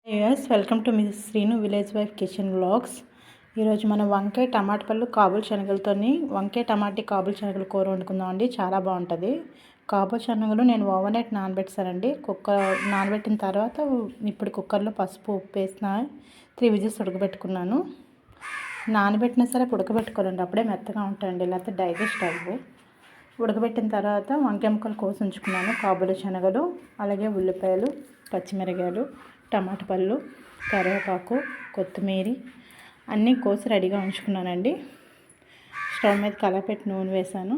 Welcome to miss Srinu village wife kitchen vlogs. ఈరోజు మనం వంకాయ టమాటా పళ్ళు కాబుల్ శనగలతోని వంకాయ టమాటీ కాబుల్ శనగలు కూర వండుకుందాం అండి. చాలా బాగుంటుంది. కాబుల్ శనగలు నేను ఓవర్ నైట్ నానబెట్టానండి. నానబెట్టిన తర్వాత ఇప్పుడు కుక్కర్లో పసుపు ఉప్పు వేసిన 3 విజిల్స్ ఉడకబెట్టుకున్నాను. నానబెట్టినా సరే ఉడకబెట్టుకోవాలండి, అప్పుడే మెత్తగా ఉంటాయండి, లేకపోతే డైజెస్ట్ అవ్వవు. ఉడకబెట్టిన తర్వాత వంకాయ ముక్కలు కోసి ఉంచుకున్నాను. కాబుల్ శనగలు, అలాగే ఉల్లిపాయలు, పచ్చిమిరకాయలు, టమాటా పళ్ళు, కరివేపాకు, కొత్తిమీర అన్నీ కోసి రెడీగా ఉంచుకున్నానండి. స్టవ్ మీద కలపెట్టి నూనె వేసాను.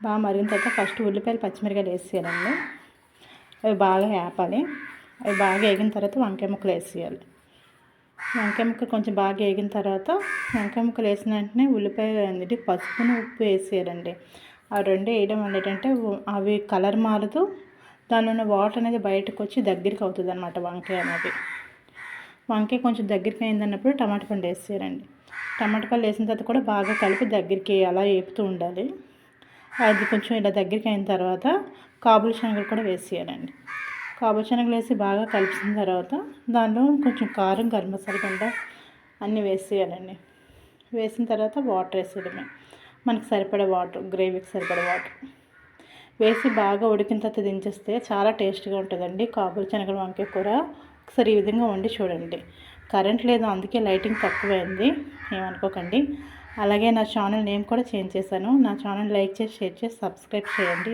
బాగా మరిగిన తర్వాత ఫస్ట్ ఉల్లిపాయలు పచ్చిమిరకాయలు వేసేయాలండి. అవి బాగా వేపాలి. అవి బాగా వేగిన తర్వాత వంకాయ ముక్కలు వేసేయాలి. వంకాయ ముక్కలు కొంచెం బాగా వేగిన తర్వాత వంకాయ ముక్కలు వేసిన వెంటనే ఉల్లిపాయ అనేది పసుపును ఉప్పు వేసేయాలండి. ఆ రెండు వేయడం వల్ల ఏంటంటే అవి కలర్ మారుతూ దానిలో ఉన్న వాటర్ అనేది బయటకు వచ్చి దగ్గరికి అవుతుంది అన్నమాట వంకాయ అనేది. వంకాయ కొంచెం దగ్గరికి అయిందన్నప్పుడు టమాటా పండు వేసేయాలండి. టమాటా పళ్ళు వేసిన తర్వాత కూడా బాగా కలిపి దగ్గరికి అలా వేపుతూ ఉండాలి. అది కొంచెం ఇలా దగ్గరికి అయిన తర్వాత కాబుల్ శనగలు కూడా వేసేయాలండి. కాబుల్ శనగలు వేసి బాగా కలిపిన తర్వాత దానిలో కొంచెం కారం, గరం మసాలా గుండ అన్నీ వేసేయాలండి. వేసిన తర్వాత వాటర్ వేసేయడమే, మనకు సరిపడే వాటర్, గ్రేవీకి సరిపడే వాటర్ వేసి బాగా ఉడికిన తర్వాత దించేస్తే చాలా టేస్ట్గా ఉంటుందండి కాబుల్ శనగలు వంకాయ కూర. ఒకసారి ఈ విధంగా వండి చూడండి. కరెంట్ లేదు, అందుకే లైటింగ్ తక్కువైంది, ఏమనుకోకండి. అలాగే నా ఛానల్ నేమ్ కూడా చేంజ్ చేశాను. నా ఛానల్ లైక్ చేసి, షేర్ చేసి, సబ్స్క్రైబ్ చేయండి.